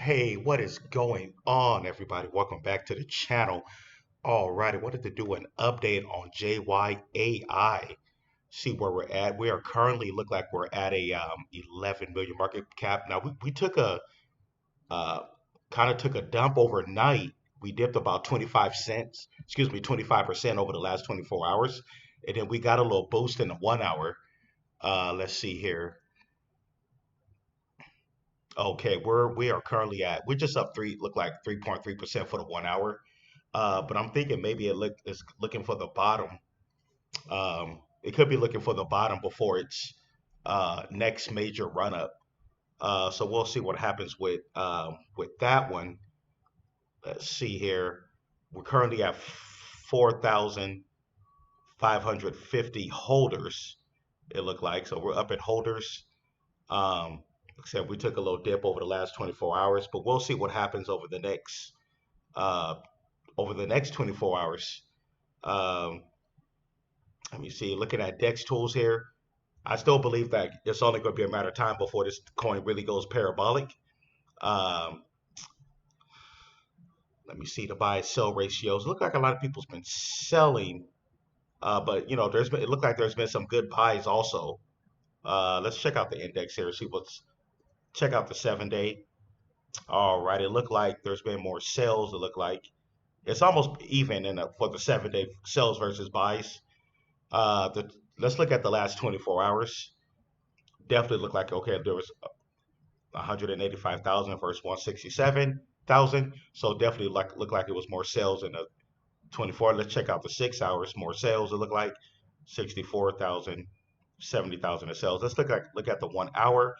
Hey, what is going on, everybody? Welcome back to the channel. All right, I wanted to do an update on JYAI. See where we're at. We are currently look like we're at a 11 million market cap. Now we took a uh, kind of took a dump overnight. We dipped about 25 cents, excuse me, 25% over the last 24 hours, and then we got a little boost in the 1 hour. Let's see here. Okay, we are currently at we're just up look like 3.3% for the 1 hour. But I'm thinking maybe it's looking for the bottom. It could be looking for the bottom before its next major run up. So we'll see what happens with that one. Let's see here. We're currently at 4,550 holders. It looked like so we're up at holders. Like I said, we took a little dip over the last 24 hours, but we'll see what happens uh, over the next 24 hours. Um, Let me see. Looking at Dex tools here, I still believe that it's only going to be a matter of time before this coin really goes parabolic. Um, Let me see the buy sell ratios. Look like a lot of people's been selling, but it looked like there's been some good buys also. Let's check out the index here. See what's check out the 7 day. All right, it looked like there's been more sales. It looked like it's almost even for the 7 day sales versus buys. Let's look at the last 24 hours. Definitely looked like okay, there was 185,000 versus 167,000. So definitely looked like it was more sales in the 24. Let's check out the 6 hours. More sales. It looked like 64,000, 70,000 of sales. Let's look at the 1 hour.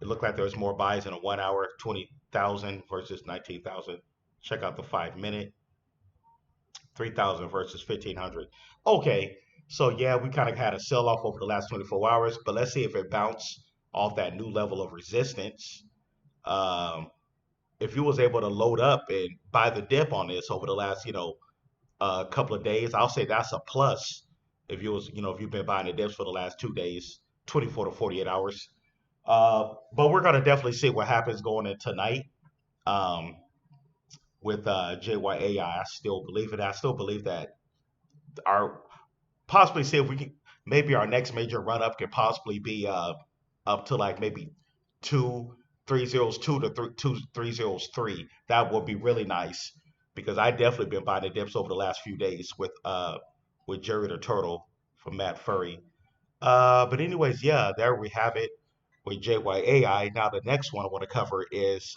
It looked like there was more buys in a 1 hour, 20,000 versus 19,000. Check out the 5 minute, 3,000 versus 1,500. Okay, so yeah, we kind of had a sell off over the last 24 hours, but let's see if it bounced off that new level of resistance. Um, if you was able to load up and buy the dip on this over the last, couple of days, I'll say that's a plus. If you've been buying the dips for the last 2 days, 24 to 48 hours. But we're gonna definitely see what happens going in tonight. Um, with JYAI, I still believe it. I still believe that our possibly see if we can maybe our next major run up could possibly be up to like maybe 2,302 to 2,303. That would be really nice because I definitely been buying the dips over the last few days with Jerry the Turtle from Matt Furry. But anyways, yeah, there we have it with JYAI. Now the next one I want to cover is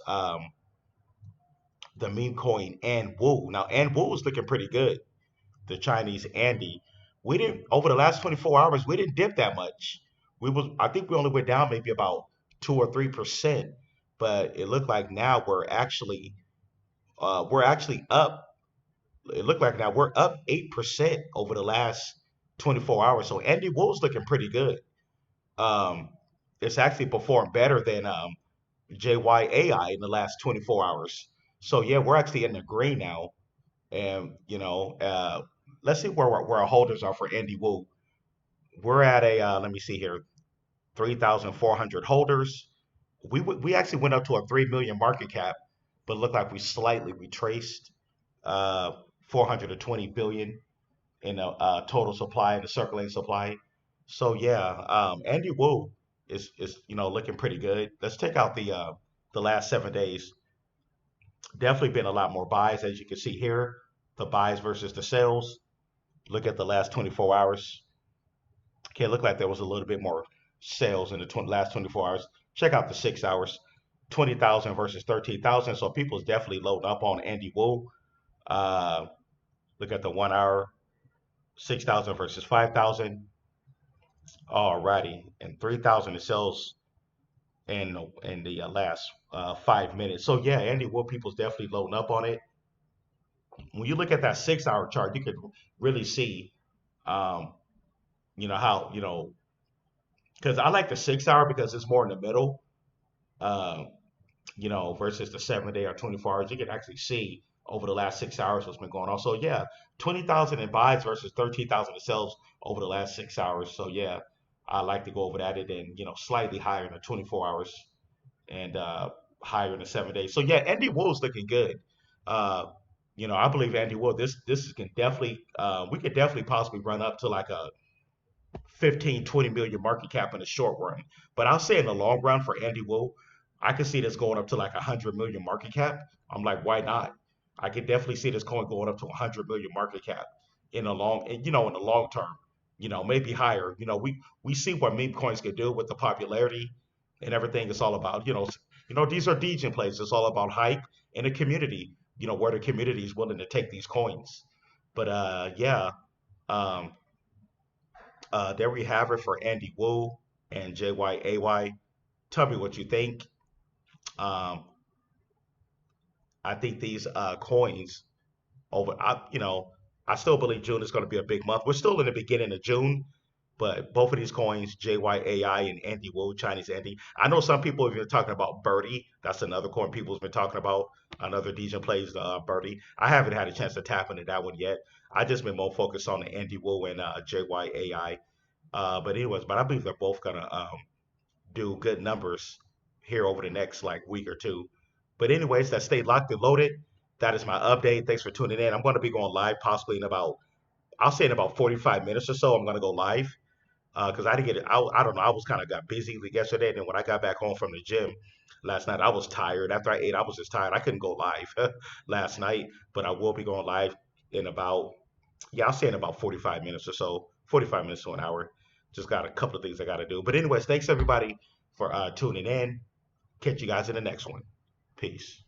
the meme coin Andwu. Now Andwu is looking pretty good. The Chinese Andy. We didn't over the last 24 hours. We didn't dip that much. I think we only went down maybe about 2 or 3%, but it looked like now we're actually up. It looked like now we're up 8% over the last 24 hours. So Andy Wool's looking pretty good. Um, it's actually performed better than JYAI in the last 24 hours. So yeah, we're actually in the green now, and let's see where our holders are for Andy Wu. We're at a let me see here, 3,400 holders. We actually went up to a 3 million market cap, but looked like we slightly retraced. 420 billion in the total supply, the circulating supply. So yeah, Andy Wu is looking pretty good. Let's take out the last 7 days. Definitely been a lot more buys as you can see here. The buys versus the sales. Look at the last 24 hours. Okay, it looked like there was a little bit more sales in the last 24 hours. Check out the 6 hours. 20,000 versus 13,000. So people's definitely loading up on Andy Wu. Uh, Look at the 1 hour. 6,000 versus 5,000. Alrighty, and 3,000 it sells in the last 5 minutes. So yeah, Andy Wu people's definitely loading up on it. When you look at that 6 hour chart, you could really see, um, how because I like the 6 hour because it's more in the middle. Um, versus the 7 day or 24 hours, you can actually see over the last 6 hours what's been going on. So yeah, 20,000 in buys versus 13,000 in sells over the last 6 hours. So yeah, I like to go over that and then slightly higher in the 24 hours. And higher in the 7 days. So yeah, Andy Wool's looking good. Uh, I believe Andy Wool. This can definitely we could definitely possibly run up to like a 15, 20 million market cap in the short run. But I'll say in the long run for Andy Wu, I can see this going up to like 100 million market cap. I'm like, why not? I could definitely see this coin going up to 100 million market cap in the in the long term. Maybe higher. We see what meme coins can do with the popularity and everything. It's all about, these are Degen plays. It's all about hype in the community. Where the community is willing to take these coins. But yeah, um, there we have it for Andy Wu and JYAY. Tell me what you think. Um, I think these coins I still believe June is going to be a big month. We're still in the beginning of June, but both of these coins, JYAI and Andy Wu, Chinese Andy. I know some people have been talking about Birdie. That's another coin people's been talking about. Another DJ plays Birdie. I haven't had a chance to tap into that one yet. I just been more focused on the Andy Wu and JYAI. But I believe they're both gonna do good numbers here over the next like week or two. But anyways, that stay locked and loaded. That is my update. Thanks for tuning in. I'm going to be going live possibly in about I'll say in about 45 minutes or so. I'm going to go live because I didn't get it. I don't know. I was kind of got busy yesterday, and then when I got back home from the gym last night, I was tired. After I ate, I was just tired. I couldn't go live last night, but I will be going live in about I'll say in about 45 minutes or so, 45 minutes to an hour. Just got a couple of things I got to do. But anyways, thanks everybody for tuning in. Catch you guys in the next one. Peace.